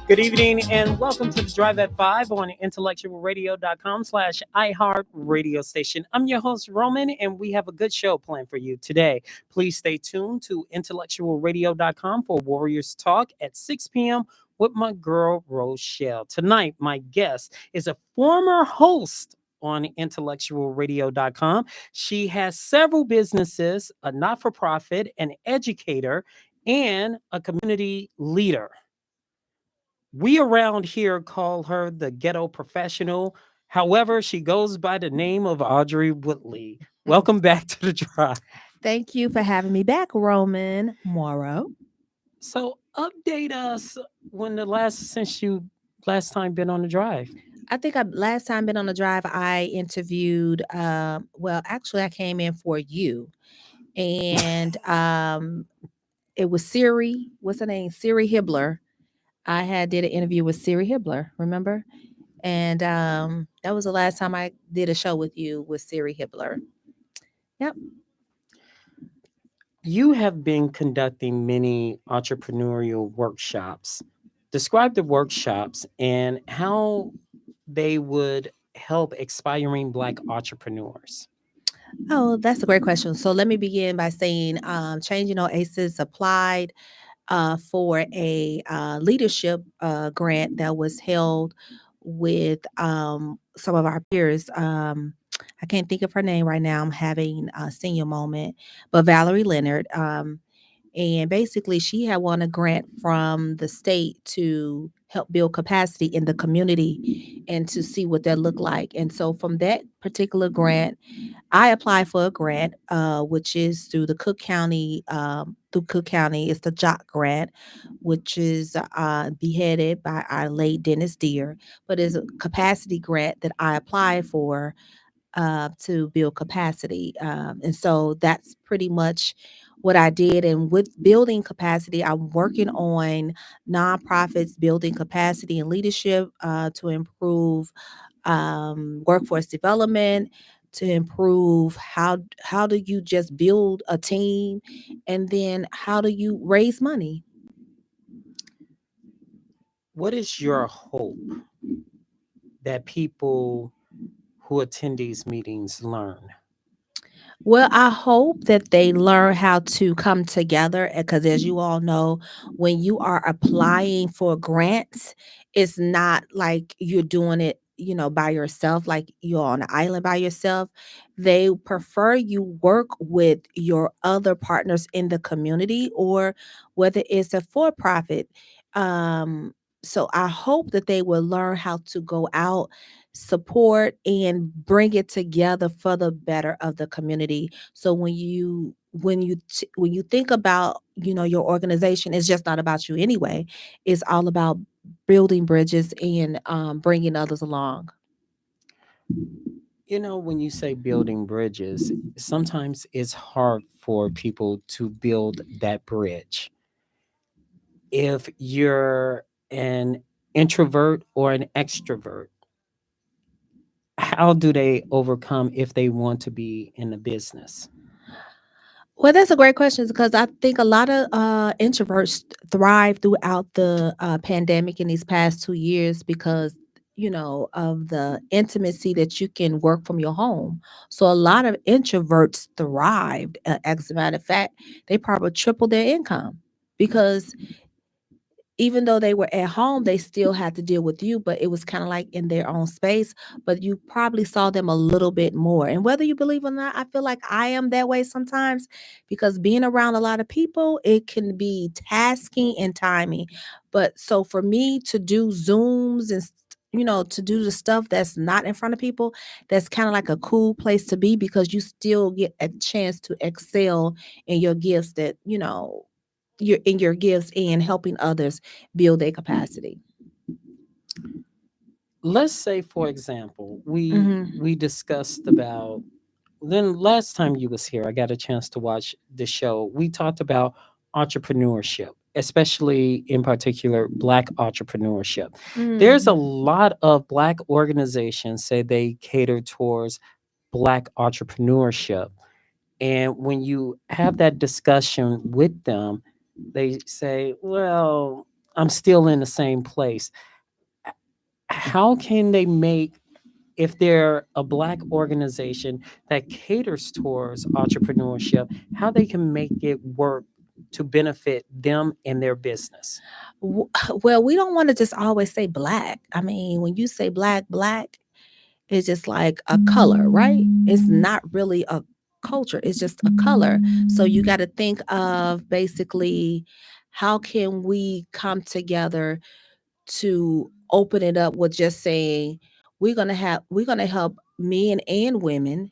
Good evening and welcome to the Drive at 5 on intellectualradio.com/iHeart radio station. I'm your host, Roman, and we have a good show planned for you today. Please stay tuned to intellectualradio.com for Warriors Talk at 6 p.m. with my girl, Rochelle. Tonight, my guest is a former host on intellectualradio.com. She has several businesses, a not for profit, an educator, and a community leader. We around here call her the ghetto professional. However, she goes by the name of Audrey Woodley. Welcome back to the drive. Thank you for having me back, Roman Morrow. So, update us when the last time been on the drive. I think last time been on the drive, I interviewed. Actually, I came in for you, and it was Siri. What's her name? Siri Hibbler. I had did an interview with Siri Hibbler. Remember? And that was the last time I did a show with you with Siri Hibbler. Yep. You have been conducting many entrepreneurial workshops. Describe the workshops and how they would help aspiring Black entrepreneurs. Oh, that's a great question. So let me begin by saying Changing Oasis applied for a leadership grant that was held with some of our peers. I can't think of her name right now. I'm having a senior moment, but Valerie Leonard. And basically, she had won a grant from the state to help build capacity in the community and to see what that looked like. And so, from that particular grant, I applied for a grant, which is through the Cook County. Through Cook County, it's the JOC grant, which is beheaded by our late Dennis Deere, but is a capacity grant that I applied for to build capacity. And so that's pretty much what I did. And with building capacity, I'm working on nonprofits building capacity and leadership to improve workforce development, to improve how do you just build a team, and then how do you raise money. What is your hope that people who attend these meetings learn? Well, I hope that they learn how to come together because, as you all know, when you are applying for grants, it's not like you're doing it, by yourself, like you're on an island by yourself. They prefer you work with your other partners in the community or whether it's a for profit. Um, so I hope that they will learn how to go out, support, and bring it together for the better of the community. So when you think about your organization, it's just not about you anyway. It's all about building bridges and bringing others along. You know, when you say building bridges, sometimes it's hard for people to build that bridge. If you're an introvert or an extrovert, how do they overcome if they want to be in the business? Well, that's a great question because I think a lot of introverts thrive throughout the pandemic in these past 2 years because of the intimacy that you can work from your home. So a lot of introverts thrived. As a matter of fact, they probably tripled their income because even though they were at home, they still had to deal with you, but it was kind of like in their own space. But you probably saw them a little bit more. And whether you believe or not, I feel like I am that way sometimes because being around a lot of people, it can be tasking and timing. But so for me to do Zooms and to do the stuff that's not in front of people, that's kind of like a cool place to be because you still get a chance to excel in your gifts that, your gifts and helping others build their capacity. Let's say, for example, we Mhm. we discussed about then last time you was here, I got a chance to watch the show. We talked about entrepreneurship, especially in particular Black entrepreneurship. There's a Mhm. lot of Black organizations say they cater towards Black entrepreneurship. And when you have that discussion with them, they say, well, I'm still in the same place. How can they make, if they're a black organization that caters towards entrepreneurship, how they can make it work to benefit them and their business? Well, we don't want to just always say black. I mean, when you say black, black is just like a color, right? It's not really a culture, it's just a color. So you got to think of basically how can we come together to open it up with just saying we're going to help men and women.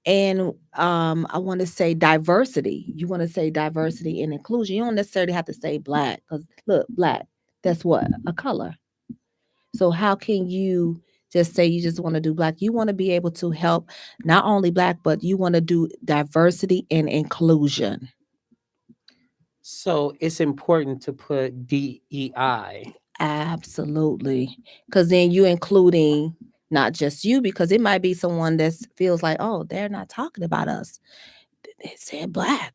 And I want to say diversity. You want to say diversity and inclusion. You don't necessarily have to say black, because look, black, that's what? A color. So how can you just say you just want to do black? You want to be able to help not only black, but you want to do diversity and inclusion. So it's important to put DEI. Absolutely. Because then you including not just you, because it might be someone that feels like, oh, they're not talking about us. They said black.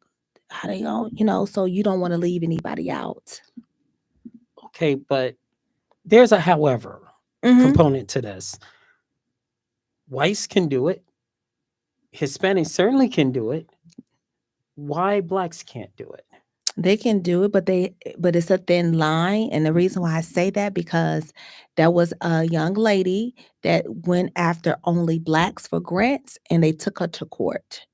How they going, so you don't want to leave anybody out. Okay, but there's a however Mm-hmm. component to this. Whites can do it. Hispanics certainly can do it. Why blacks can't do it? They can do it, but it's a thin line. And the reason why I say that, because there was a young lady that went after only blacks for grants, and they took her to court.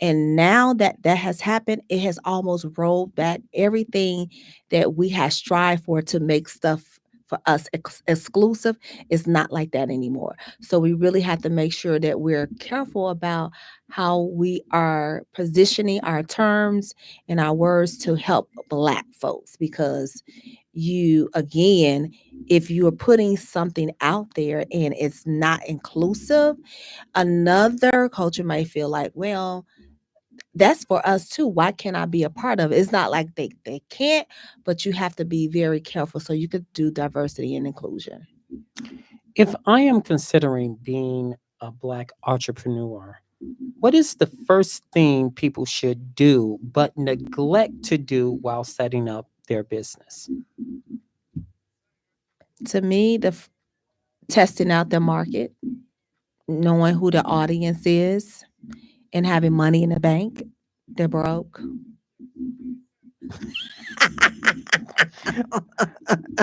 And now that that has happened, it has almost rolled back everything that we have strived for to make stuff for us exclusive. Is not like that anymore. So we really have to make sure that we're careful about how we are positioning our terms and our words to help black folks, because you, again, if you are putting something out there and it's not inclusive, another culture might feel like, well, that's for us too. Why can't I be a part of it? It's not like they can't, but you have to be very careful so you could do diversity and inclusion. If I am considering being a black entrepreneur, what is the first thing people should do but neglect to do while setting up their business? To me, testing out the market, knowing who the audience is, and having money in the bank. They're broke.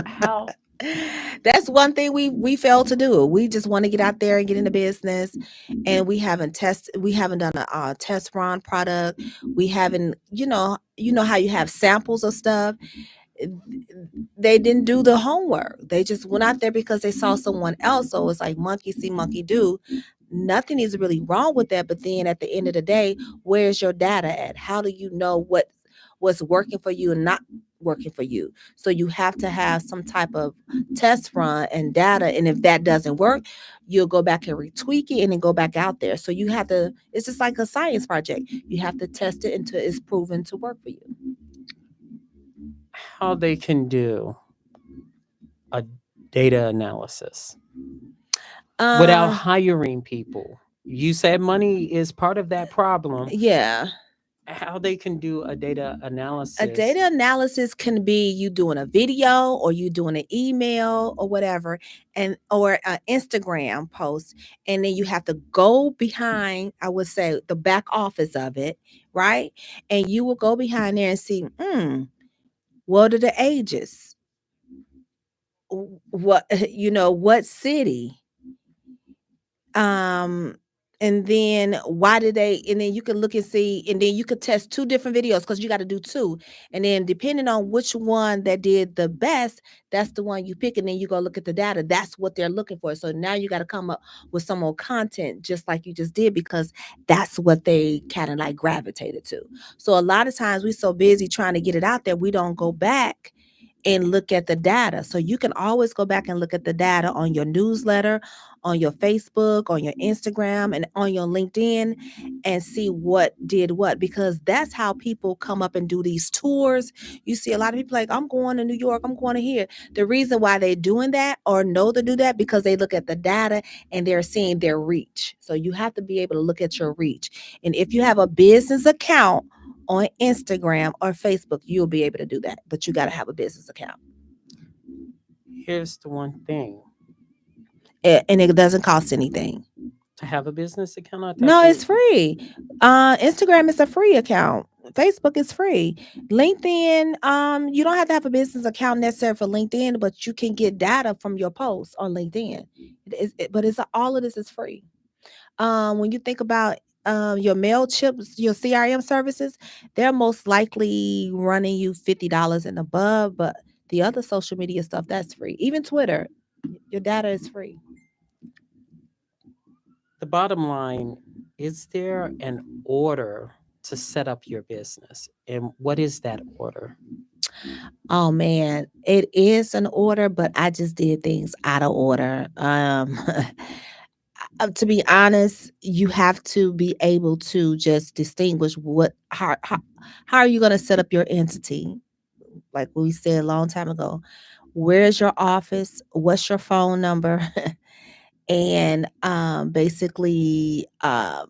How? That's one thing we fail to do. We just want to get out there and get into business, and we haven't done a test run product. We haven't, you know how you have samples of stuff. They didn't do the homework. They just went out there because they saw someone else. So it's like monkey see, monkey do. Nothing is really wrong with that. But then at the end of the day, where's your data at? How do you know what's working for you and not working for you? So you have to have some type of test run and data. And if that doesn't work, you'll go back and retweak it and then go back out there. So you have to, it's just like a science project. You have to test it until it's proven to work for you. How they can do a data analysis without Uh, hiring people. You said money is part of that problem. yeah. How they can do a data A analysis. data analysis can be you doing a video or you doing an email or whatever, and or an Instagram post, and then you have to go behind, I would say, the back office of it, right? And you will go behind there and see, what are the ages? What what city? um and then why did they, and then you can look and see, and then you could test two different videos, because you got to do two, and then depending on which one that did the best, that's the one you pick, and then you go look at the data. That's what they're looking for. So now you got to come up with some more content, just like you just did, because that's what they kind of like gravitated to. So a lot of times we so busy trying to get it out there, we don't go back and look at the data. So you can always go back and look at the data on your newsletter, on your Facebook, on your Instagram, and on your LinkedIn, and see what did what, because that's how people come up and do these tours. You see a lot of people like, I'm going to New York, I'm going to here. The reason why they're doing that or know to do that, because they look at the data and they're seeing their reach. So you have to be able to look at your reach. And if you have a business account on Instagram or Facebook, you'll be able to do that. But you got to have a business account. Here's the one thing: And it doesn't cost anything. to have a business account, I thought No, you. it's free. Instagram is a free account. Facebook is free. LinkedIn, you don't have to have a business account necessarily for LinkedIn, but you can get data from your posts on LinkedIn. But it's all of this is free. When you think about your MailChimp, your CRM services, they're most likely running you $50 and above, but the other social media stuff that's free. Even Twitter, your data is free. The bottom line: is there an order to set up your business, and what is that order? Oh man, it is an order, but I just did things out of order. To be honest, you have to be able to just distinguish how are you going to set up your entity. Like we said a long time ago, where's your office? What's your phone number? And basically, are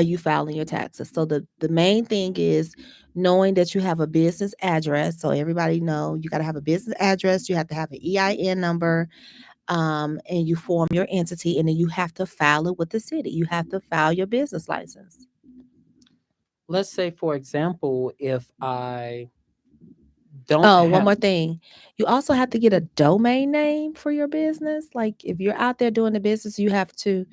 you filing your taxes? So the main thing is knowing that you have a business address. So everybody know you got to have a business address. You have to have an EIN number, and you form your entity, and then you have to file it with the city. You have to file your business license. Let's say, for example, if I don't Oh, one have. more thing. You also have to get a domain name for your business. Like if you're out there doing the business, you have to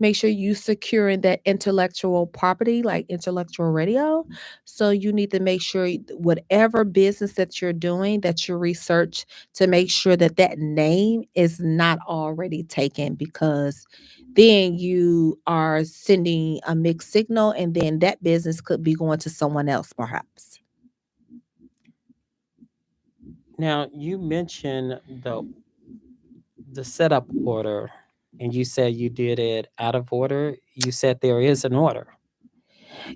make sure you securing that intellectual property, like intellectual radio. So you need to make sure whatever business that you're doing, that you research to make sure that that name is not already taken, because then you are sending a mixed signal, and then that business could be going to someone else perhaps. Now, you mentioned the setup order, and you said you did it out of order. You said there is an order.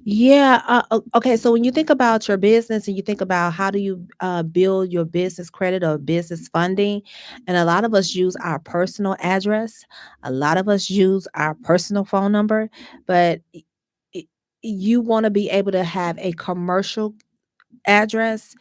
Yeah. Okay. So when you think about your business and you think about how do you build your business credit or business funding, and a lot of us use our personal address, a lot of us use our personal phone number, but y- you want to be able to have a commercial address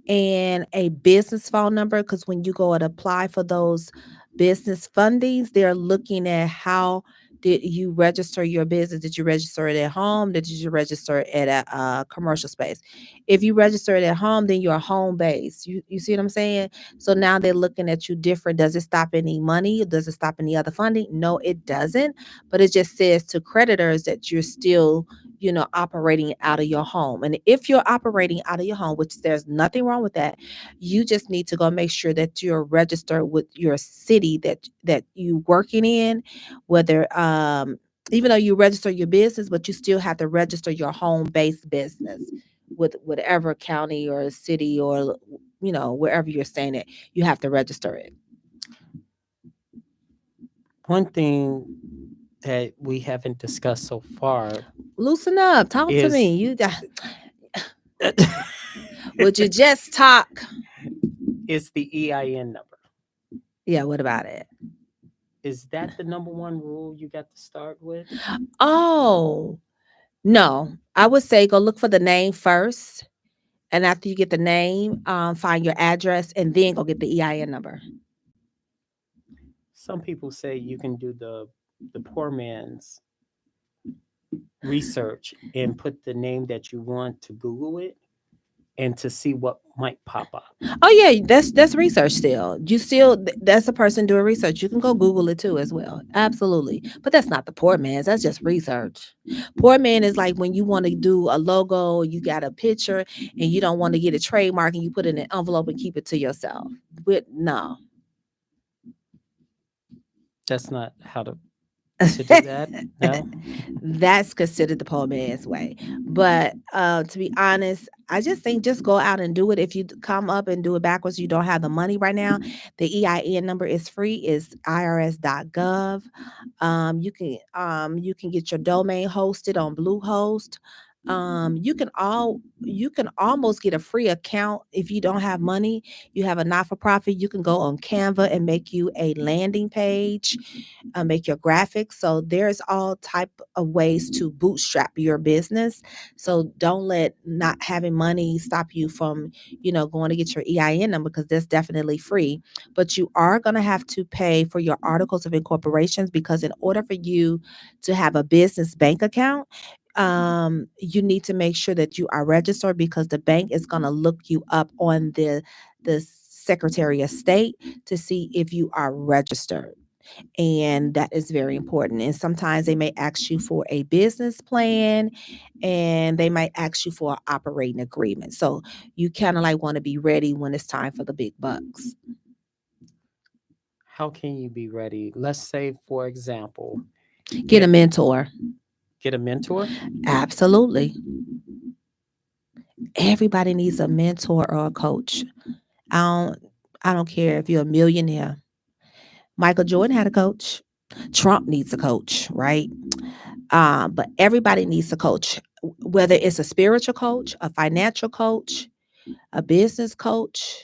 and a business phone number, because when you go and apply for those business fundings, they're looking at how did you register your business. Did you register it at home? Did you register it at a commercial space? If you register it at home, then you're home based. You see what I'm saying? So now they're looking at you different. Does it stop any money? Does it stop any other funding? No, it doesn't. But it just says to creditors that you're still, operating out of your home. And if you're operating out of your home, which there's nothing wrong with that, you just need to go make sure that you're registered with your city that you working in, whether even though you register your business, but you still have to register your home-based business with whatever county or city or wherever you're staying at, you have to register it. One thing that we haven't discussed so far Loosen up, talk to is me. Would you just talk? is the EIN number. Yeah, what about it? Is that the number one rule you got to start with? Oh, no. I would say go look for the name first. And after you get the name, find your address and then go get the EIN number. Some people say you can do the poor man's research and put the name that you want to Google it and to see what might pop up. Oh yeah, that's research still. You still that's a person doing research. You can go Google it too as well. Absolutely. But that's not the poor man's. That's just research. Poor man is like when you want to do a logo, you got a picture and you don't want to get a trademark and you put it in an envelope and keep it to yourself. But no. That's not how to do that. No. That's considered the poor man's way. But to be honest, I just think just go out and do it. If you come up and do it backwards, you don't have the money right now. The EIN number is free. It's irs.gov. You can get your domain hosted on Bluehost. you can almost get a free account if you don't have money. You have a not-for-profit, you can go on Canva and make you a landing page, make your graphics. So there's all type of ways to bootstrap your business. So don't let not having money stop you from, going to get your EIN number, because that's definitely free. But you are going to have to pay for your articles of incorporations, because in order for you to have a business bank account, you need to make sure that you are registered, because the bank is going to look you up on the Secretary of State to see if you are registered. And that is very important. And sometimes they may ask you for a business plan, and they might ask you for an operating agreement. So you kind of like want to be ready when it's time for the big bucks. How can you be ready? Let's say, for example, Get a get mentor. get a mentor. Absolutely. Everybody needs a mentor or a coach. I don't I don't care if you're a millionaire. Michael Jordan had a coach. Trump needs a coach, right? But everybody needs a coach, whether it's a spiritual coach, a financial coach, a business coach,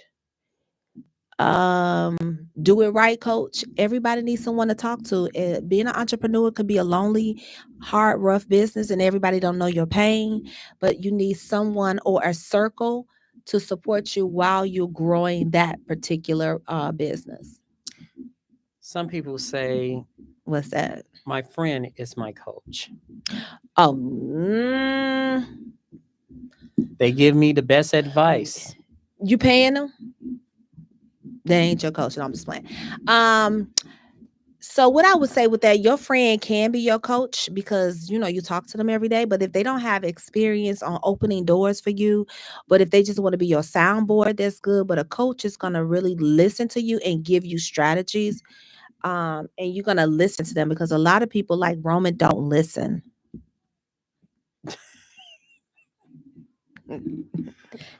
do it right coach. Everybody needs someone to talk to. Being an entrepreneur could be a lonely, hard, rough business, and everybody don't know your pain, but you need someone or a circle to support you while you're growing that particular business. Some people say, What's that? my friend is my coach. Oh, They give me the best advice. you paying them? They ain't your coach. No, I'm just playing. Um, so what I would say with that, your friend can be your coach, because you talk to them every day. But if they don't have experience on opening doors for you, but if they just want to be your soundboard, that's good. But a coach is gonna really listen to you and give you strategies. And you're gonna listen to them, because a lot of people like Roman don't listen.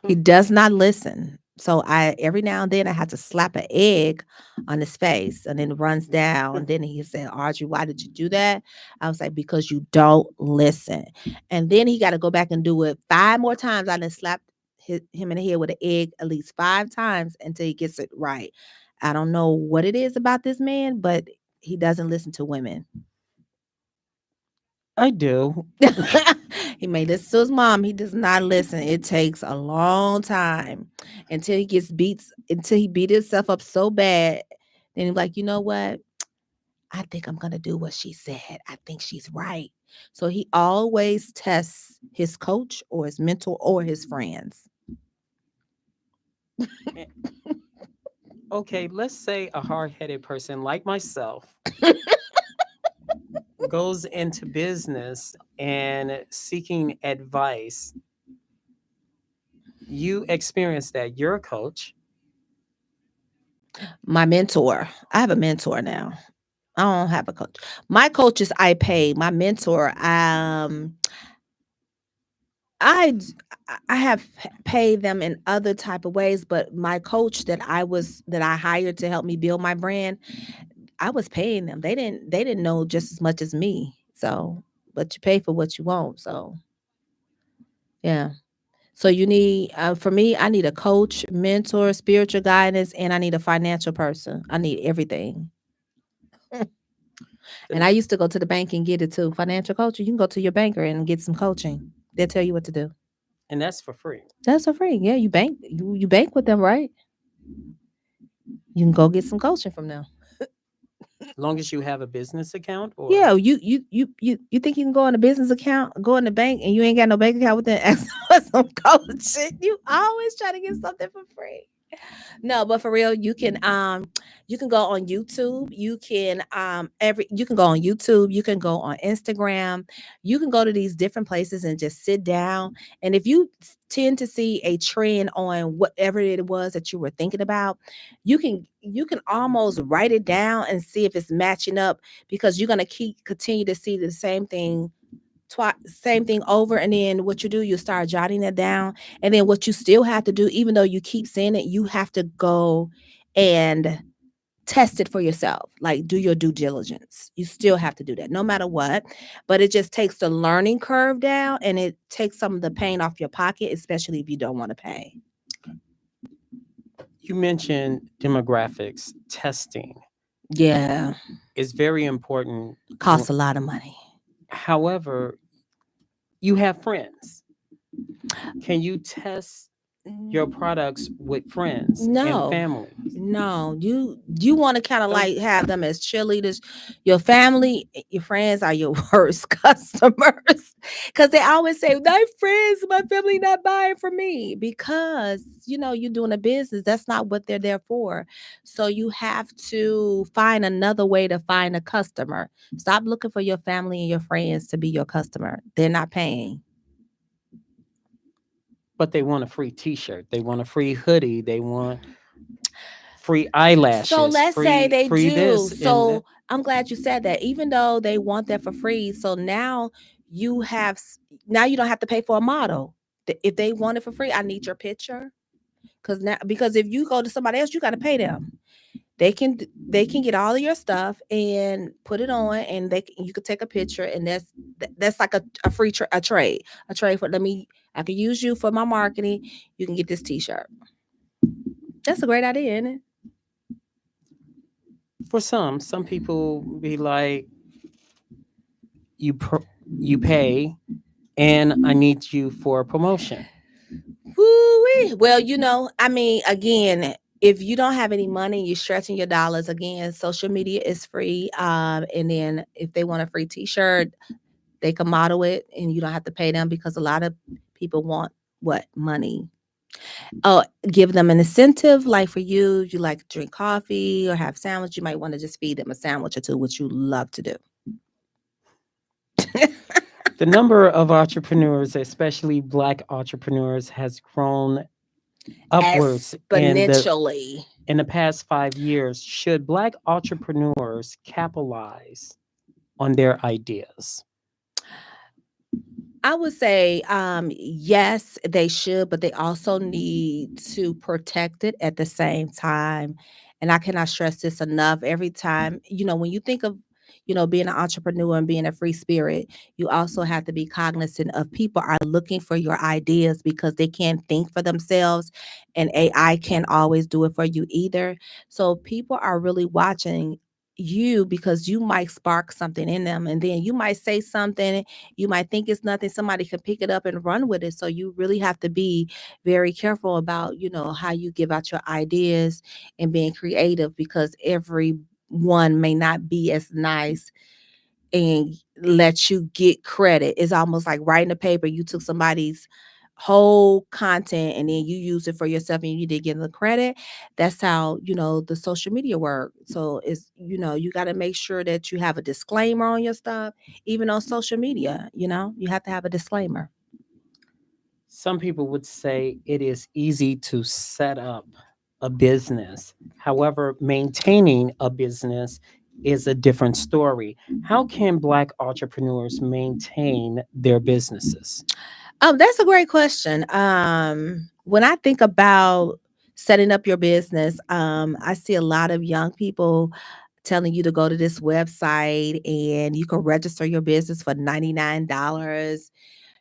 He does not listen. So I every now and then I have to slap an egg on his face, and then it runs down. And then he said, Audrey, why did you do that? I was like, because you don't listen. And then he got to go back and do it 5 more times. I done slapped him in the head with an egg at least 5 times until he gets it right. I don't know what it is about this man, but he doesn't listen to women. I do. He may listen to his mom. He does not listen. It takes a long time until until he beat himself up so bad. Then he's like, you know what? I think I'm gonna do what she said. I think she's right. So he always tests his coach or his mentor or his friends. Eh, Okay, let's say a hard-headed person like myself goes into business and seeking advice. You experience that. You're a coach. My mentor. I have a mentor now. I don't have a coach. My coaches I pay. My mentor, I d- I have paid them in other type of ways, but my coach that I hired to help me build my brand, I was paying them. They didn't know just as much as me. So, but you pay for what you want. So, yeah. So you need for me, I need a coach, mentor, spiritual guidance, and I need a financial person. I need everything. And The- I used to go to the bank and get it too. Financial coach, you can go to your banker and get some coaching. They'll tell you what to do. and that's for free. That's for free. Yeah, you bank with them, right? You can go get some coaching from them. Long as you have a business account or Yeah, you think you can go on a business account, go in the bank, and you ain't got no bank account with them, ask for some coaching. You always try to get something for free. No, but for real, you can go on YouTube. You can go on YouTube, you can go on Instagram, you can go to these different places and just sit down. And if you tend to see a trend on whatever it was that you were thinking about, you can almost write it down and see if it's matching up, because you're gonna continue to see the same thing over. And then what you do, you start jotting it down. And then what you still have to do, even though you keep saying it, you have to go and test it for yourself. Like, do your due diligence. You still have to do that no matter what. But it just takes the learning curve down, and it takes some of the pain off your pocket, especially if you don't want to pay. You mentioned demographics testing Yeah, is very important. costs a lot of money. However, you have friends. Can you test your products with friends and No, family? no, you want to kind of Don't like have them as cheerleaders. Your family, your friends are your worst customers, because they always say, "My friends, my family not buying from me," because you're doing a business. That's not what they're there for. So you have to find another way to find a customer. Stop looking for your family and your friends to be your customer. They're not paying. but they want a free t-shirt. They want a free hoodie. They want free So eyelashes, let's say they free do. this and that. So I'm glad you said that. Even though they want that for free, so now you have now you don't have to pay for a model. If they want it for free, I need your picture. Because if you go to somebody else, you got to pay them. They can get all of your stuff and put it on, and you could take a picture, and that's like a free a trade for, let me, I can use you for my marketing. You can get this t-shirt. That's a great idea, isn't it? For some people be like, you you pay, and I need you for a promotion. Woo-wee. Well, I mean, again, if you don't have any money, you're stretching your dollars. Again, social media is free. And then if they want a free T-shirt, they can model it, and you don't have to pay them, because a lot of people want what money. Oh, give them an incentive. Like for you, you like to drink coffee or have sandwich. You might want to just feed them a sandwich or two, which you love to do. The number of entrepreneurs, especially Black entrepreneurs, has grown upwards Exponentially. in the past 5 years. Should Black entrepreneurs capitalize on their ideas? I would say, yes, they should, but they also need to protect it at the same time. And I cannot stress this enough. Every time, when you think of, being an entrepreneur and being a free spirit, you also have to be cognizant of people are looking for your ideas, because they can't think for themselves, and AI can't always do it for you either. So people are really watching you, because you might spark something in them, and then you might say something. You might think it's nothing. Somebody can pick it up and run with it. So you really have to be very careful about, how you give out your ideas and being creative, because everyone may not be as nice and let you get credit. It's almost like writing a paper. You took somebody's whole content and then you use it for yourself, and you did give them the credit. That's how, the social media work. So it's, you got to make sure that you have a disclaimer on your stuff. Even on social media, you have to have a disclaimer. Some people would say it is easy to set up a business. However, maintaining a business is a different story. How can Black entrepreneurs maintain their businesses? That's a great question. When I think about setting up your business, I see a lot of young people telling you to go to this website and you can register your business for $99.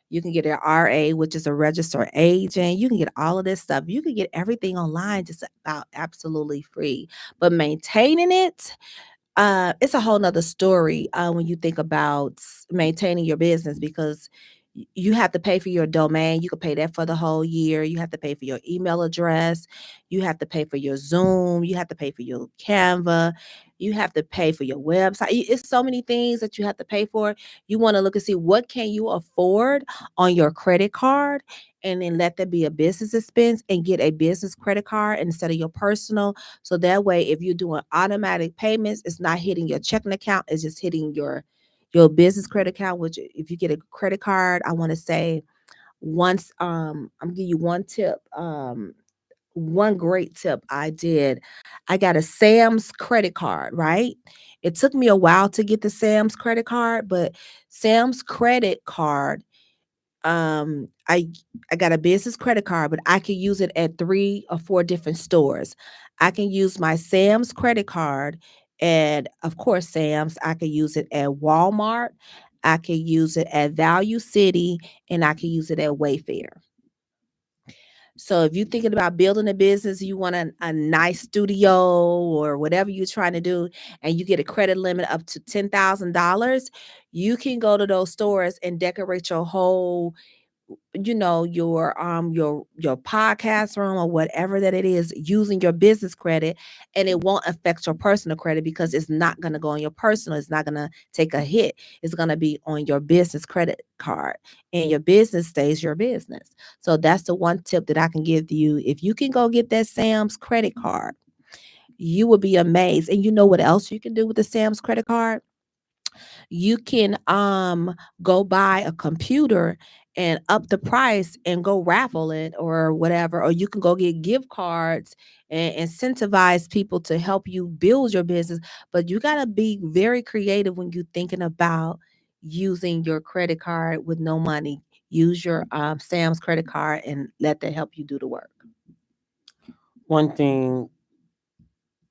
You can get an RA, which is a registered agent. You can get all of this stuff. You can get everything online just about absolutely free. But maintaining it, it's a whole nother story, when you think about maintaining your business, because you have to pay for your domain. You can pay that for the whole year. You have to pay for your email address. You have to pay for your Zoom. You have to pay for your Canva. You have to pay for your website. It's so many things that you have to pay for. You want to look and see what can you afford on your credit card, and then let that be a business expense, and get a business credit card instead of your personal. So that way, if you're doing automatic payments, it's not hitting your checking account, it's just hitting your business credit account. Which, if you get a credit card, I want to say, once, I'm gonna give you one tip. One great tip I did, I got a Sam's credit card, right? It took me a while to get the Sam's credit card, but Sam's credit card, I got a business credit card, but I can use it at 3 or 4 different stores. I can use my Sam's credit card, and of course, Sam's. I can use it at Walmart. I can use it at Value City, and I can use it at Wayfair. So if you're thinking about building a business, you want a nice studio or whatever you're trying to do, and you get a credit limit up to $10,000, you can go to those stores and decorate your whole, your podcast room or whatever that it is, using your business credit, and it won't affect your personal credit because it's not going to go on your personal. It's not going to take a hit. It's going to be on your business credit card, and your business stays your business. So that's the one tip that I can give you. If you can go get that Sam's credit card, you will be amazed. And you know what else you can do with the Sam's credit card? You can go buy a computer and up the price and go raffle it or whatever, or you can go get gift cards and incentivize people to help you build your business. But you got to be very creative when you're thinking about using your credit card with no money. Use your Sam's credit card and let that help you do the work. One thing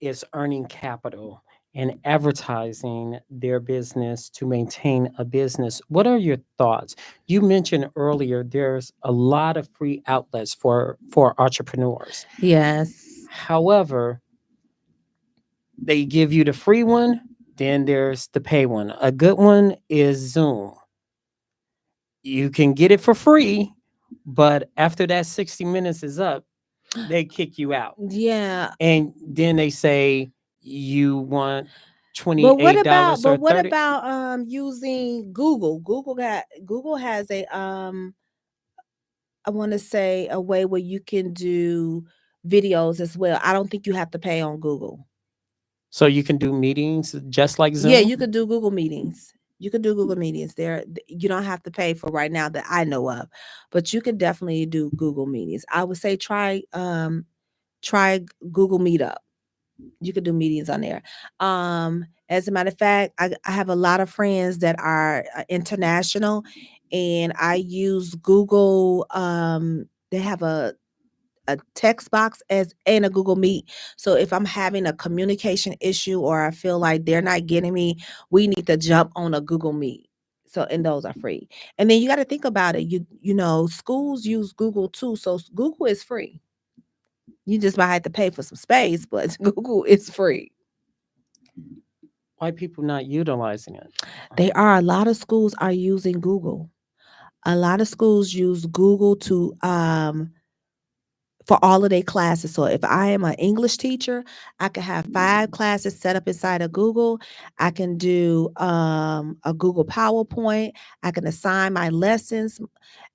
is earning capital and advertising their business to maintain a business. What are your thoughts? You mentioned earlier there's a lot of free outlets for entrepreneurs. Yes. However, they give you the free one, then there's the pay one. A good one is Zoom. You can get it for free, but after that 60 minutes is up, they kick you out. Yeah. And then they say you want But what $28 about or but what 30. about using Google? Google has a I want to say a way where you can do videos as well. I don't think you have to pay on Google. So you can do meetings just like Yeah, Zoom. you could do Google Meetings. You could do Google Meetings. You don't have to pay for right now that I know of, but you could definitely do Google Meetings. I would say try Google Meetup. You could do meetings on there. As a matter of fact, I have a lot of friends that are international, and I use Google. They have a text box as and a Google Meet. So if I'm having a communication issue or I feel like they're not getting me, we need to jump on a Google Meet. So and those are free. And then you got to think about it. Schools use Google too. So Google is free. You just might have to pay for some space, but Google is free. Why people not utilizing it? They are a lot of schools are using Google. A lot of schools use Google to for all of their classes. So if I am an English teacher, I can have 5 classes set up inside of Google. I can do a Google PowerPoint. I can assign my lessons.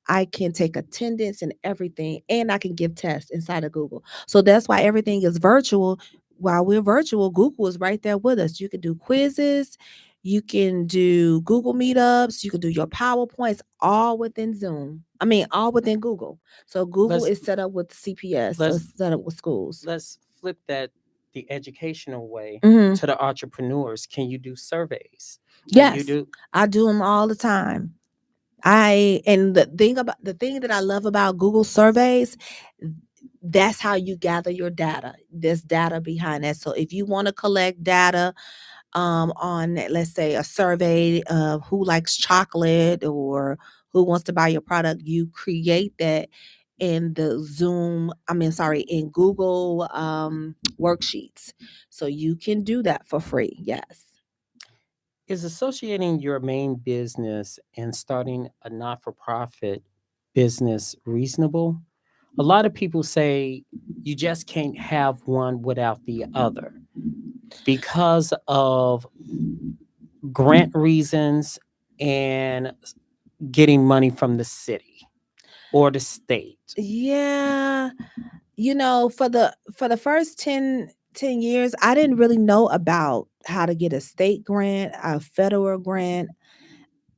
I can take attendance and everything, and I can give tests inside of Google. So that's why everything is virtual. While we're virtual, Google is right there with us. You can do quizzes, you can do Google Meetups, you can do your PowerPoints all within Zoom. I mean, all within Google. So Google Let's is set up with CPS, so let's it's set up with schools. let's flip that the educational way Hmm. to the entrepreneurs. Can you do surveys? Can you Yes, do I do them all the time. The thing that I love about Google surveys, that's how you gather your data. There's data behind that. So if you want to collect data on, let's say, a survey of who likes chocolate or who wants to buy your product, you create that in the in Google worksheets. So you can do that for free. Yes. is associating your main business and starting a not-for-profit business reasonable? A lot of people say you just can't have one without the other because of grant reasons and getting money from the city or the state. Yeah. For the first ten years, I didn't really know about how to get a state grant, a federal grant.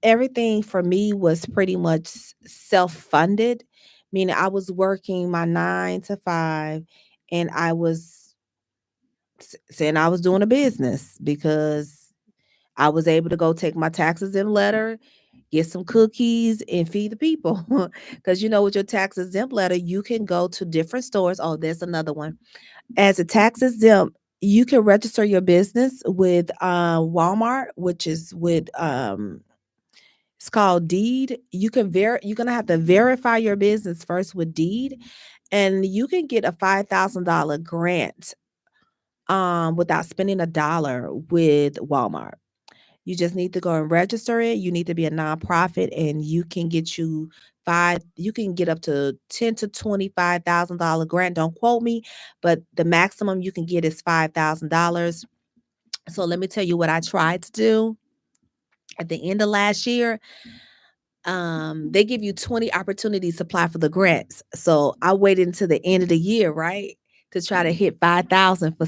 Everything for me was pretty much self-funded, meaning I was working my 9 to 5, and I was saying I was doing a business because I was able to go take my taxes in letter, get some cookies and feed the people. Because with your tax exempt letter, you can go to different stores. Oh, there's another one. As a tax exempt, you can register your business with Walmart, which is with it's called Deed. You're gonna have to verify your business first with Deed, and you can get a $5,000 grant without spending a dollar with Walmart. You just need to go and register it. You need to be a nonprofit, and you can get up to $10,000 to $25,000 grant. Don't quote me, but the maximum you can get is $5,000. So let me tell you what I tried to do at the end of last year. They give you 20 opportunities to apply for the grants. So I waited until the end of the year, right? To try to hit 5,000 for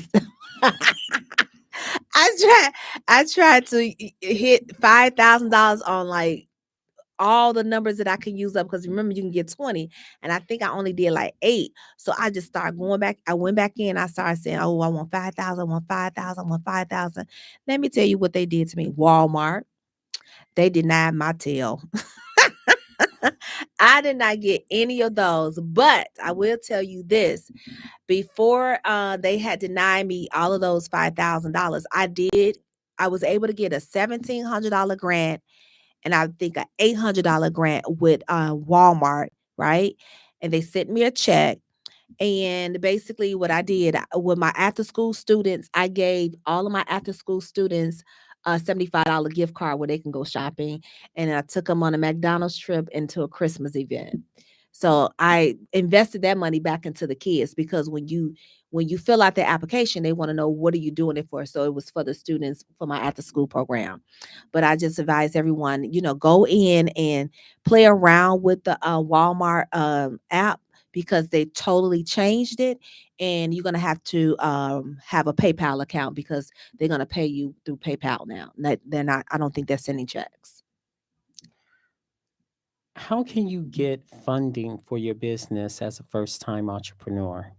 I tried I tried to hit $5,000 on like all the numbers that I can use up, because remember you can get 20, and I think I only did like 8. So I just started going back. I went back in, I started saying, "Oh, I want 5,000, I want 5,000, I want 5,000." Let me tell you what they did to me. Walmart, they denied my tail. I did not get any of those, but I will tell you this. Before they had denied me all of those $5,000, I was able to get a $1,700 grant, and I think an $800 grant with Walmart, right? And they sent me a check. And basically, what I did with my after school students, I gave all of my after school students a $75 gift card where they can go shopping. And I took them on a McDonald's trip into a Christmas event. So I invested that money back into the kids, because when you fill out the application, they want to know what are you doing it for. So it was for the students for my after school program. But I just advise everyone, go in and play around with the Walmart app, because they totally changed it, and you're gonna have to have a PayPal account, because they're gonna pay you through PayPal now. They're not. I don't think they're sending checks. How can you get funding for your business as a first time entrepreneur?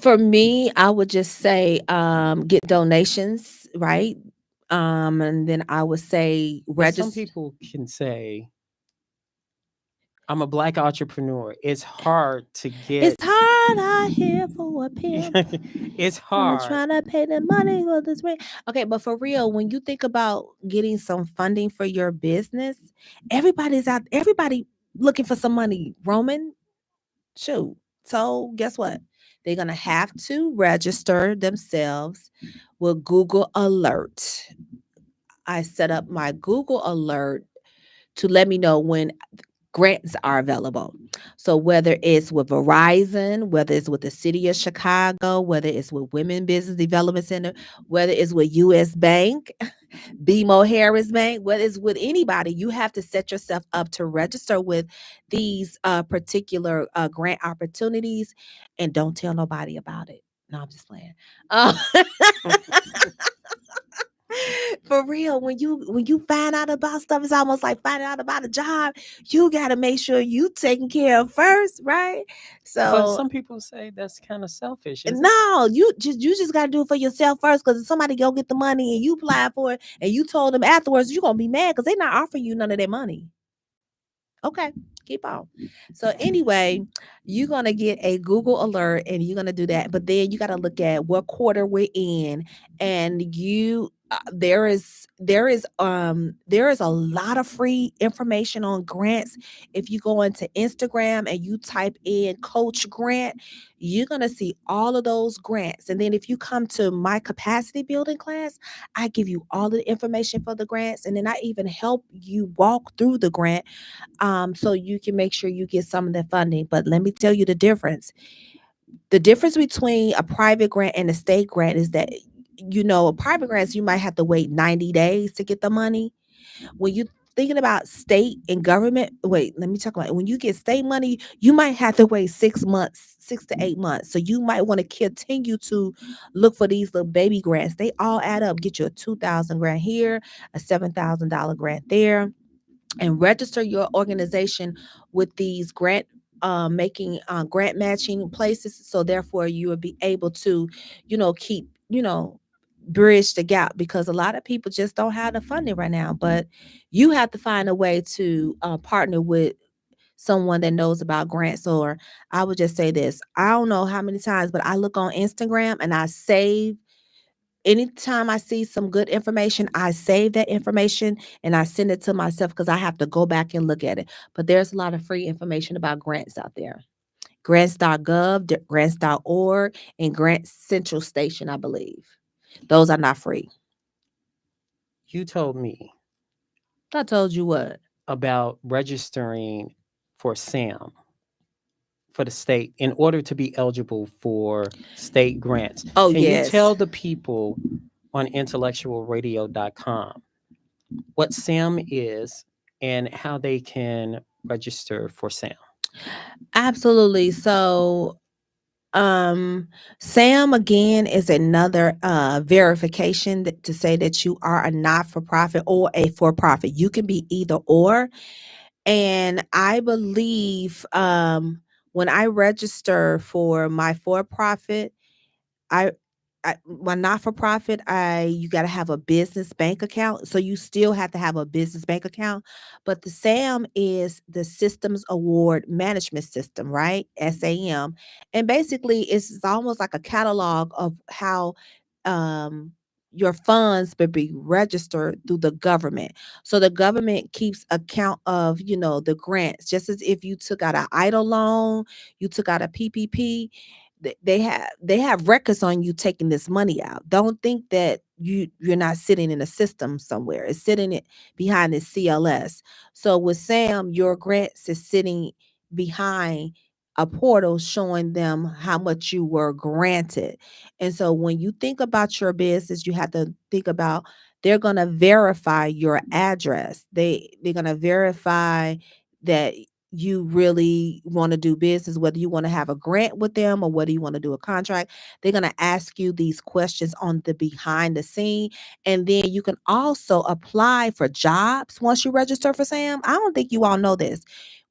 For me, I would just say get donations, right? And then I would say But some register. people can say, I'm a black entrepreneur. It's hard to It's get, hard out here for a pimp. it's When they're hard. trying to pay the money for this rent. Okay, but for real, when you think about getting some funding for your business, everybody looking for some money. Roman, shoot. So guess what? They're gonna have to register themselves with Google Alert. I set up my Google Alert to let me know when grants are available. So whether it's with Verizon, whether it's with the city of Chicago, whether it's with Women Business Development Center, whether it's with US Bank, BMO Harris Bank, whether it's with anybody, you have to set yourself up to register with these particular grant opportunities, and don't tell nobody about it. No, I'm just playing. Uh, For real, when you find out about stuff, it's almost like finding out about a job. You got to make sure you taken care of first, right? But So some people say that's kind of selfish, is it? no, you just got to do it for yourself first. Because if somebody go get the money and you apply for it, and you told them afterwards, you're gonna be mad because they're not offering you none of their money. Okay, keep on. So anyway, you're gonna get a Google alert, and you're gonna do that. But then you got to look at what quarter we're in, and there is a lot of free information on grants. If you go into Instagram and you type in Coach Grant, you're gonna see all of those grants. And then if you come to my capacity building class, I give you all the information for the grants, and then I even help you walk through the grant, so you can make sure you get some of the funding. But let me tell you the difference. The difference between a private grant and a state grant is that, a private grants, you might have to wait 90 days to get the money. When you thinking about state and government, wait, let me talk about when you get state money, you might have to wait 6 months, 6 to 8 months. So you might want to continue to look for these little baby grants. They all add up. Get you a 2,000 grant here, a $7,000 grant there, and register your organization with these making grant matching places, so therefore you will be able to keep bridge the gap, because a lot of people just don't have the funding right now. But you have to find a way to partner with someone that knows about grants. Or I would just say this: I don't know how many times, but I look on Instagram and I save. Anytime I see some good information, I save that information and I send it to myself, because I have to go back and look at it. But there's a lot of free information about grants out there. Grants.gov, grants.org, and Grant Central Station, I believe. Those are not free. You told me I told you what? about registering for SAM for the state in order to be eligible for state grants. Oh, Can you yes. tell the people on IntellectualRadio.com what SAM is and how they can register for SAM? Absolutely. So, um, SAM again is another verification to say that you are a not for profit or a for profit. You can be either or. And I believe when I register for my for profit, I, my not for profit, you got to have a business bank account. So you still have to have a business bank account. But the SAM is the Systems Award Management System, right? SAM, and basically it's almost like a catalog of how um your funds will be registered through the government. So the government keeps account of, the grants, just as if you took out an idle loan, you took out a PPP. They have records on you taking this money out. Don't think that you're not sitting in a system somewhere. It's sitting it behind the CLS. So with Sam, your grants is sitting behind a portal showing them how much you were granted. And so when you think about your business, you have to think about, they're going to verify your address. They're going to verify that you really want to do business, whether you want to have a grant with them or whether you want to do a contract. They're going to ask you these questions on the behind the scene. And then you can also apply for jobs once you register for SAM. I don't think you all know this.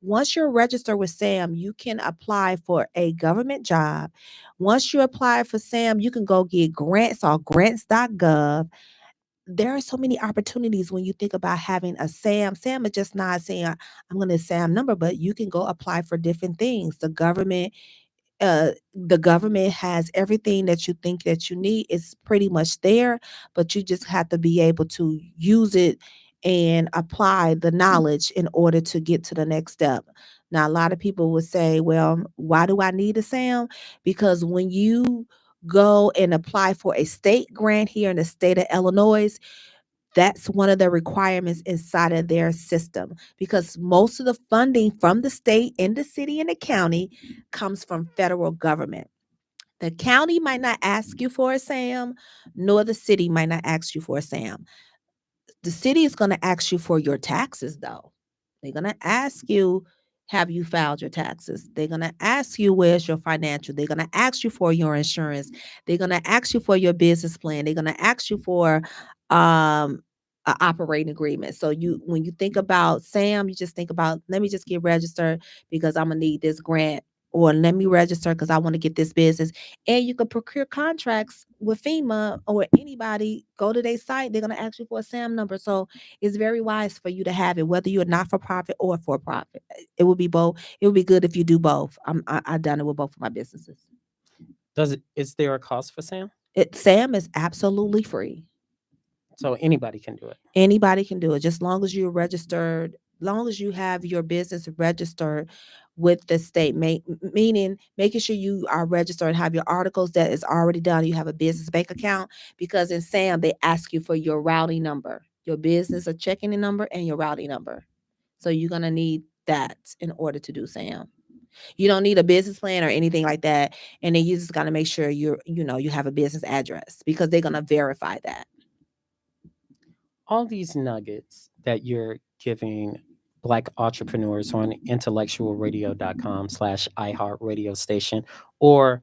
Once you're registered with SAM, you can apply for a government job. Once you apply for SAM, you can go get grants on grants.gov. There are so many opportunities when you think about having a SAM. SAM is just not saying I'm going to SAM number, but you can go apply for different things. The government has everything that you think that you need. It's pretty much there, but you just have to be able to use it and apply the knowledge in order to get to the next step. Now, a lot of people would say, well, why do I need a SAM? Because when you go and apply for a state grant here in the state of Illinois, that's one of the requirements inside of their system, because most of the funding from the state and the city and the county comes from federal government. The county might not ask you for a SAM, nor the city might not ask you for a SAM. The city is going to ask you for your taxes, though. They're going to ask you, have you filed your taxes? They're going to ask you, where's your financial? They're going to ask you for your insurance. They're going to ask you for your business plan. They're going to ask you for um an operating agreement. So when you think about SAM, you just think about, let me just get registered because I'm gonna need this grant, or let me register because I want to get this business. And you can procure contracts with FEMA or anybody. Go to their site, they're gonna ask you for a SAM number. So it's very wise for you to have it, whether you're not for profit or for profit. It would be both. It would be good if you do both. I've done it with both of my businesses. Is there a cost for SAM? SAM is absolutely free. So anybody can do it. Anybody can do it, just long as you're registered, long as you have your business registered with the state, meaning making sure you are registered and have your articles that is already done. You have a business bank account, because in SAM they ask you for your routing number, your business or checking number, and your routing number. So you're gonna need that in order to do SAM. You don't need a business plan or anything like that, and then you just gotta make sure you have a business address, because they're gonna verify that. All these nuggets that you're giving Black entrepreneurs on intellectualradio.com/iHeartRadio station, or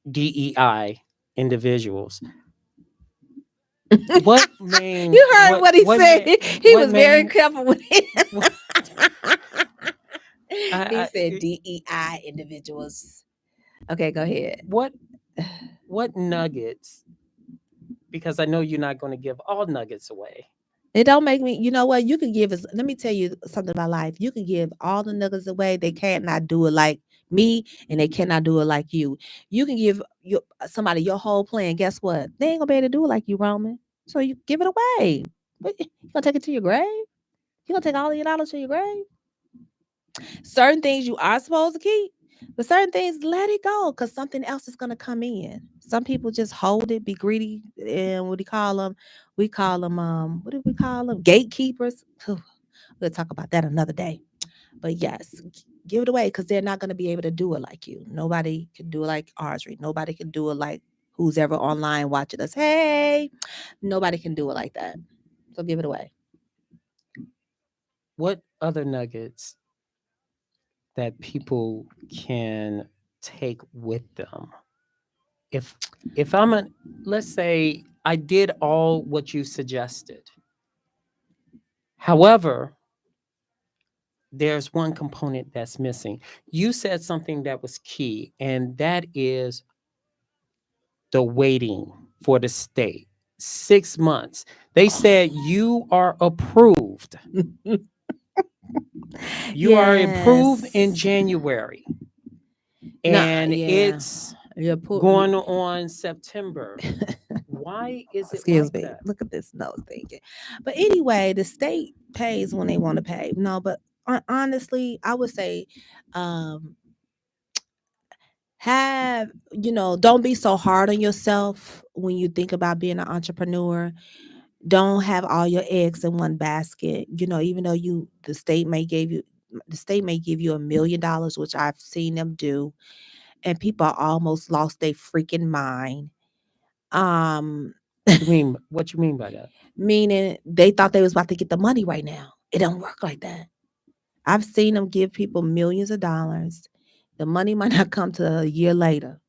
DEI individuals. What main You heard what he said. He what was very main careful with it. what, He said I DEI individuals. Okay, go ahead. what what nuggets Because I know you're not going to give all nuggets away. It don't make me, you know what? You can give us, let me tell you something about life. You can give all the nuggets away. They cannot do it like me, and they cannot do it like you. You can give somebody your whole plan. Guess what? They ain't gonna be able to do it like you, Roman. So you give it away. What, you gonna take it to your grave? You gonna take all of your dollars to your grave? Certain things you are supposed to keep, but certain things let it go because something else is gonna come in. Some people just hold it, be greedy, and what do you call them? We call them what do we call them? Gatekeepers. We'll talk about that another day. But yes, give it away because they're not gonna be able to do it like you. Nobody can do it like Audrey. Nobody can do it like who's ever online watching us. Hey, nobody can do it like that. So give it away. What other nuggets that people can take with them? If if I'm a let's say I did all what you suggested. However, there's one component that's missing. You said something that was key, and that is the waiting for the state. 6 months. They said you are approved. You are approved in Yes. January, No, and yeah. it's You're poor. going on September. Why is it Excuse like me. that? Look at this nose thinking. But anyway, the state pays when they want to pay. No, but honestly, I would say, um, have don't be so hard on yourself when you think about being an entrepreneur. Don't have all your eggs in one basket. Even though the state may give you $1 million, which I've seen them do, and people almost lost their freaking mind. Um, What you mean by that? Meaning they thought they was about to get the money right now. It don't work like that. I've seen them give people millions of dollars. The money might not come to a year later.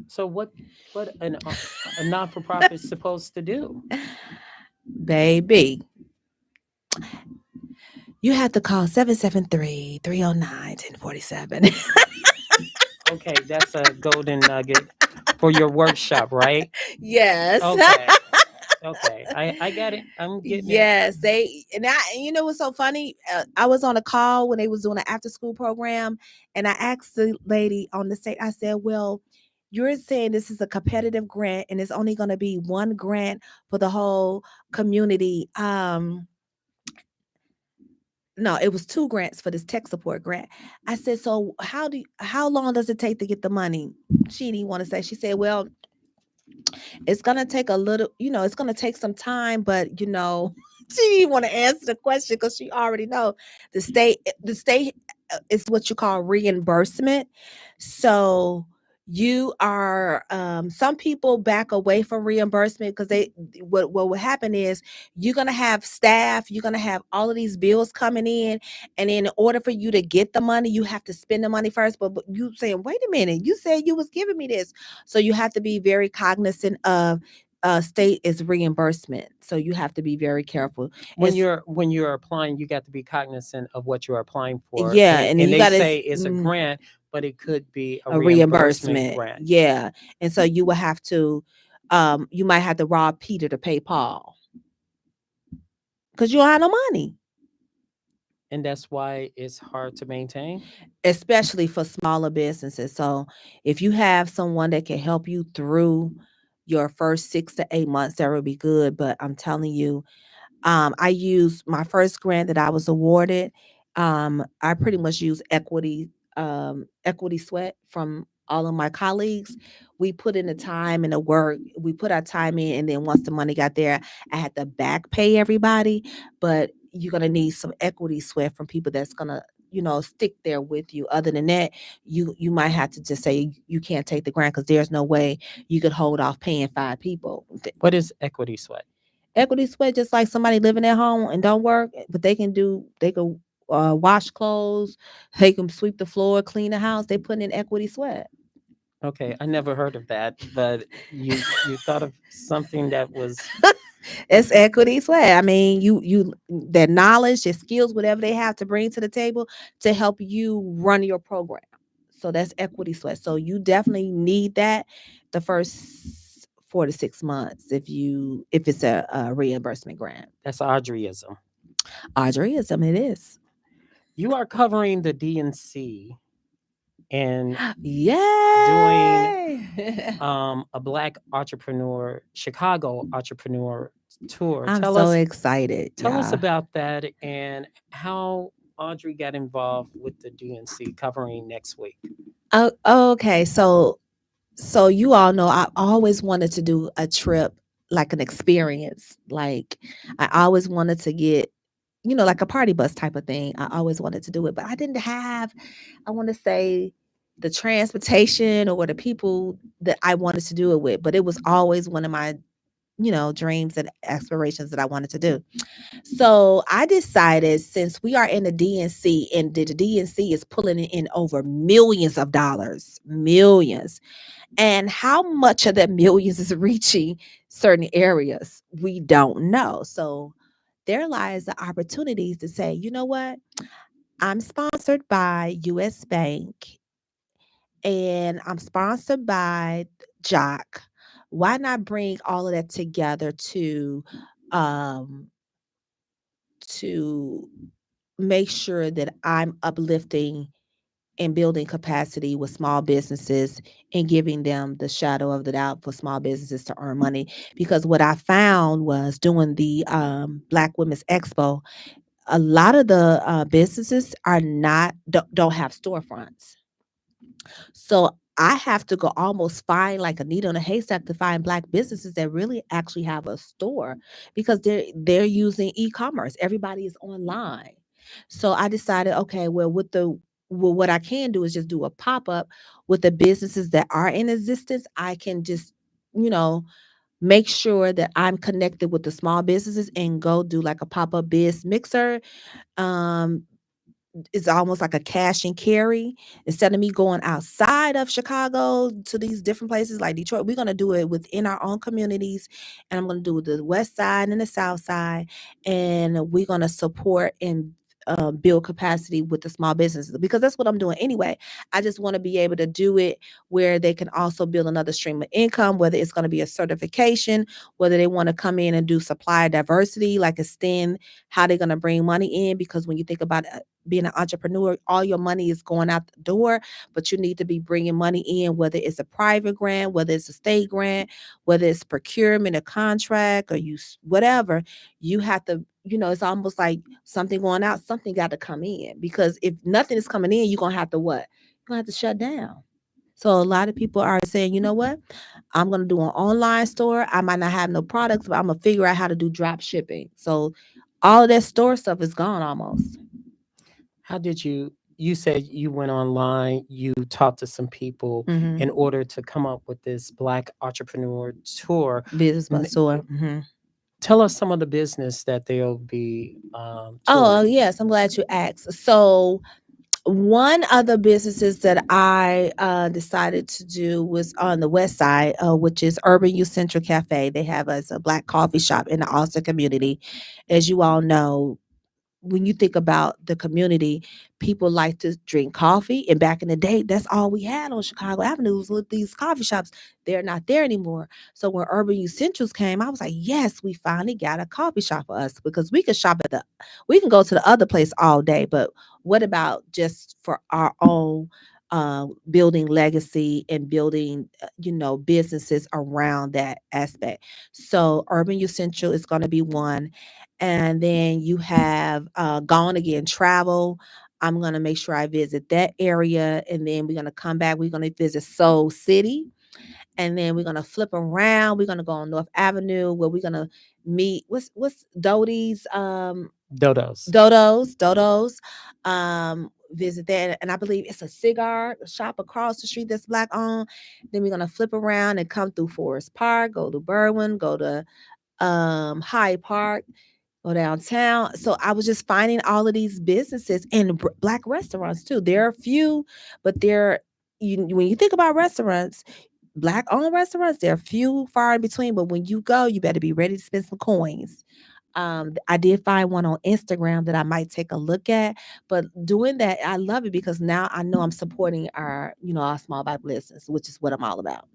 So what a non for profit is supposed to do? Baby, you have to call 773-309-1047. Okay, that's a golden nugget for your workshop, right? Yes. Okay. Okay. I got it. I'm getting it. Yes, you know what's so funny? I was on a call when they was doing an after school program, and I asked the lady on the state. I said, "Well, you're saying this is a competitive grant, and it's only going to be one grant for the whole community." No, it was two grants for this tech support grant. I said, "So how long does it take to get the money?" She didn't want to say. She said, "Well, it's gonna take a little, it's gonna take some time, but she didn't want to answer the question because she already know the state is what you call reimbursement. So you are some people back away from reimbursement because what will happen is you're gonna have staff, you're gonna have all of these bills coming in in order for you to get the money, you have to spend the money first. But you saying, wait a minute, you said you was giving me this. So you have to be very cognizant of state is reimbursement. So you have to be very careful. It's When you're applying, you got to be cognizant of what you're applying for. Yeah, And and then and you they got to say it's a grant, but it could be a a reimbursement reimbursement. grant. Yeah, and so you will have to, you might have to rob Peter to pay Paul because you don't have no money, And that's why it's hard to maintain. especially for smaller businesses. So if you have someone that can help you through your first 6 to 8 months, that would be good. But I'm telling you, I used my first grant that I was awarded. I pretty much used equity sweat from all of my colleagues. We put in the time and the work. We put our time in, and then once the money got there, I had to back pay everybody. But you're gonna need some equity sweat from people that's gonna stick there with you. Other than that, you might have to just say you can't take the grant because there's no way you could hold off paying 5 people. What is equity sweat? Equity sweat just like somebody living at home and don't work, but they can wash clothes, they can sweep the floor, clean the house. They put in equity sweat. Okay, I never heard of that, but you thought of something that was It's equity sweat. I mean, you their knowledge, their skills, whatever they have to bring to the table to help you run your program. So that's equity sweat. So you definitely need that the first 4 to 6 months if it's a reimbursement grant. That's Audreyism. Audreyism, it is. You are covering the DNC and doing Yay! a Black entrepreneur, Chicago entrepreneur tour. I'm Tell so us, excited, tell us y'all. about that and how Audrey got involved with the DNC covering next week. Oh, okay. So you all know I always wanted to do a trip, like an experience. Like I always wanted to get, like a party bus type of thing. I always wanted to do it, but I didn't have, I want to say, the transportation or the people that I wanted to do it with. But it was always one of my, dreams and aspirations that I wanted to do. So I decided, since we are in the DNC and the DNC is pulling in over millions of dollars, millions, and how much of that millions is reaching certain areas, we don't know. So there lies the opportunities to say, you know what? I'm sponsored by US Bank and I'm sponsored by Jock. Why not bring all of that together um to make sure that I'm uplifting and building capacity with small businesses and giving them the shadow of the doubt for small businesses to earn money? Because what I found was doing the Black Women's Expo, a lot of the businesses are not don't have storefronts. So I have to go almost find like a needle in a haystack to find Black businesses that really actually have a store, because they're using e-commerce. Everybody is online. So I decided, okay, what I can do is just do a pop-up with the businesses that are in existence. I can just, you know, make sure that I'm connected with the small businesses and go do like a pop-up biz mixer. Um, it's almost like a cash and carry. Instead of me going outside of Chicago to these different places like Detroit, we're going to do it within our own communities. And I'm going to do the west side and the south side. And we're going to support and build capacity with the small businesses, because that's what I'm doing anyway. I just want to be able to do it where they can also build another stream of income, whether it's going to be a certification, whether they want to come in and do supply diversity, like extend how they're going to bring money in. Because when you think about being an entrepreneur, all your money is going out the door, but you need to be bringing money in, whether it's a private grant, whether it's a state grant, whether it's procurement, a contract, or whatever. You have to, it's almost like something going out, something got to come in, because if nothing is coming in, you're going to have to what? You're going to have to shut down. So a lot of people are saying, you know what? I'm going to do an online store. I might not have no products, but I'm going to figure out how to do drop shipping. So all of that store stuff is gone almost. How did you said you went online, you talked to some people Mm-hmm. in order to come up with this Black entrepreneur tour. Business N- bus tour. Mm-hmm. Tell us some of the business that they'll be Oh, touring. yes, I'm glad you asked. So one of the businesses that I decided to do was on the west side, which is Urban Youth Central Cafe. They have us a Black coffee shop in the Austin community. As you all know, when you think about the community, people like to drink coffee. And back in the day, that's all we had on Chicago Avenue was with these coffee shops. They're not there anymore. So when Urban Youth Centrals came, I was like, yes, we finally got a coffee shop for us, because we can go to the other place all day. But what about just for our own building legacy and building, businesses around that aspect? So Urban Youth Central is going to be one. And then you have Gone Again Travel. I'm going to make sure I visit that area. And then we're going to come back. We're going to visit Soul City. And then we're going to flip around. We're going to go on North Avenue, where we're going to meet, what's Doty's, Dodos. Dodos. Visit that. And I believe it's a cigar shop across the street that's Black owned. Then we're going to flip around and come through Forest Park, go to Berwyn, go to Hyde Park, go downtown. So I was just finding all of these businesses and Black restaurants too. There are a few, but when you think about restaurants, Black owned restaurants, they're few far in between. But when you go, you better be ready to spend some coins. I did find one on Instagram that I might take a look at. But doing that, I love it because now I know I'm supporting our small Bible business, which is what I'm all about.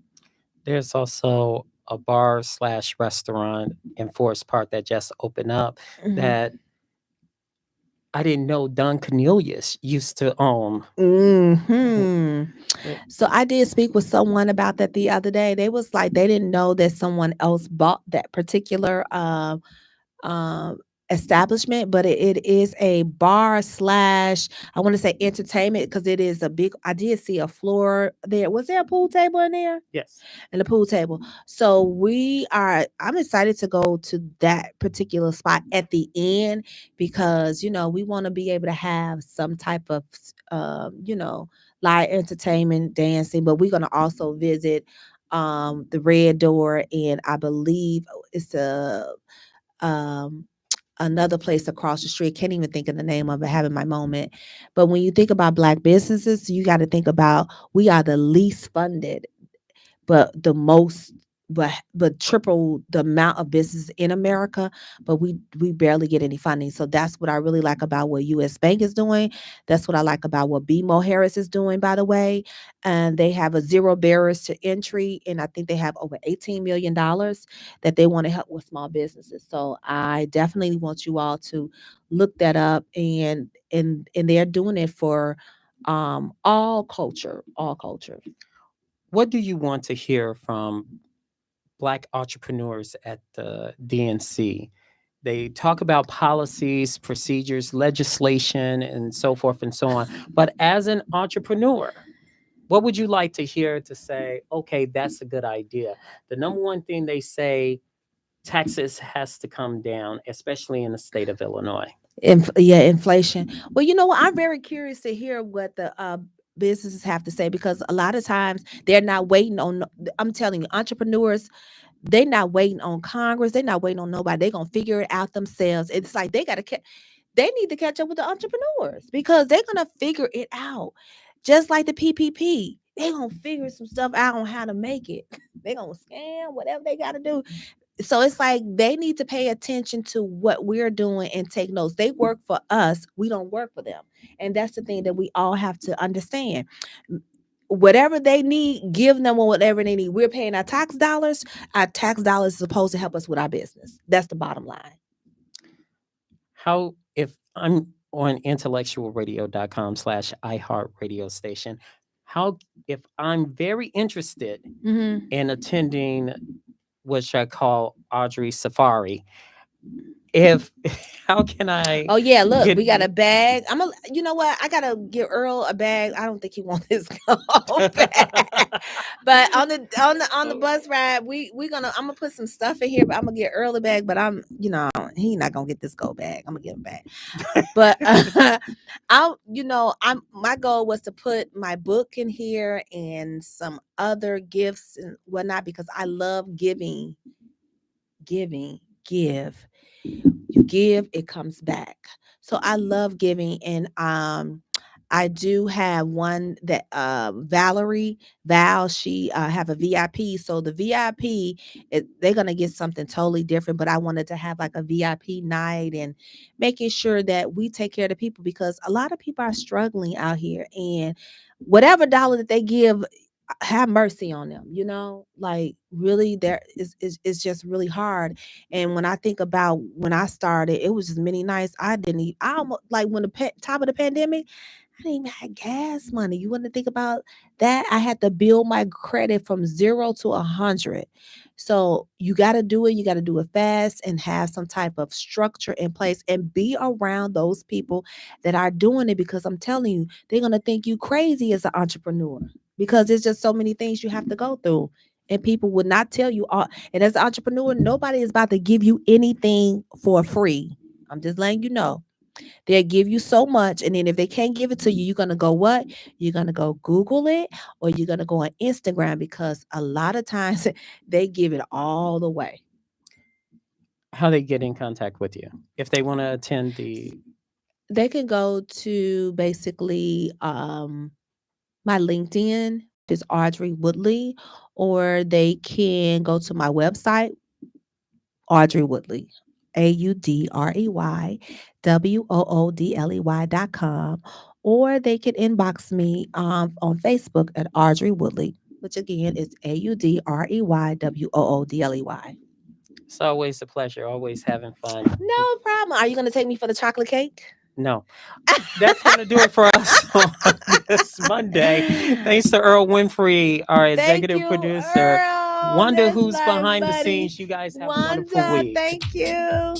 There's also a bar slash restaurant in Forest Park that just opened up Mhm. that I didn't know Don Cornelius used to own. Hmm. So I did speak with someone about that the other day. They was like they didn't know that someone else bought that particular um establishment, but it is a bar slash, I want to say, entertainment, because it is a big, I did see a floor there. Was there a pool table in there? Yes. And the pool table. So I'm excited to go to that particular spot at the end, because we want to be able to have some type of live entertainment, dancing, but we're going to also visit the Red Door, and I believe it's a um another place across the street. Can't even think of the name of it, having my moment. But when you think about black businesses, you got to think about, we are the least funded, but the most, but triple the amount of business in America, but we barely get any funding. So that's what I really like about what US Bank is doing. That's what I like about what BMO Harris is doing, by the way. And they have a zero barriers to entry, and I think they have over $18 million that they want to help with small businesses. So I definitely want you all to look that up, and they're doing it for all culture. What do you want to hear from Black entrepreneurs at the DNC? They talk about policies, procedures, legislation, and so forth and so on. But as an entrepreneur, what would you like to hear to say, okay, that's a good idea? The number one thing they say, taxes has to come down, especially in the state of Illinois. Yeah, inflation. Well, you know what? I'm very curious to hear what the businesses have to say, because a lot of times they're not waiting on. I'm telling you, entrepreneurs, they're not waiting on Congress. They're not waiting on nobody. They're gonna figure it out themselves. It's like they need to catch up with the entrepreneurs, because they're gonna figure it out. Just like the PPP, they're gonna figure some stuff out on how to make it. They're gonna scam whatever they gotta do. So it's like they need to pay attention to what we're doing and take notes. They work for us, we don't work for them. And that's the thing that we all have to understand. Whatever they need, give them whatever they need. We're paying our tax dollars. Our tax dollars is supposed to help us with our business. That's the bottom line. How, if I'm on intellectualradio.com slash iHeart radio station, how, if I'm very interested Mm-hmm. in attending what I call Audrey Safari, if how can I Oh yeah, look, get we got a bag. You know what? I gotta get Earl a bag. I don't think he wants his go bag. But on the bus ride, we gonna I'm gonna put some stuff in here, but I'm gonna get Earl a bag. But he not gonna get this go bag. I'm gonna get him back. But I'm my goal was to put my book in here and some other gifts and whatnot, because I love give. You give, it comes back. So I love giving, and I do have one that Val, she have a VIP. So the VIP, they're gonna get something totally different, but I wanted to have like a VIP night, and making sure that we take care of the people, because a lot of people are struggling out here, and whatever dollar that they give, have mercy on them, like really, there is just really hard. And when I think about when I started, it was just many nights I didn't eat. I almost, like, when the top of the pandemic, I didn't even have gas money. You want to think about that? I had to build my credit from 0 to 100. So you got to do it. You got to do it fast and have some type of structure in place, and be around those people that are doing it, because I'm telling you, they're gonna think you crazy as an entrepreneur, because there's just so many things you have to go through, and people would not tell you all. And as an entrepreneur, nobody is about to give you anything for free. I'm just letting you know. They'll give you so much, and then if they can't give it to you, you're gonna go what? You're gonna go Google it, or you're gonna go on Instagram, because a lot of times they give it all the way. how they get in contact with you if they want to attend the They can go to basically my LinkedIn, which is Audrey Woodley, or they can go to my website, Audrey Woodley. AudreyWoodley.com, or they can inbox me on Facebook at Audrey Woodley, which again is AudreyWoodley. It's always a pleasure. Always having fun. No problem. Are you going to take me for the chocolate cake? No. That's going to do it for us on this Monday. Thanks to Earl Winfrey, our executive producer. Earl. Wanda, That's who's my behind the buddy. scenes. You guys have a wonderful Wanda, week. thank you.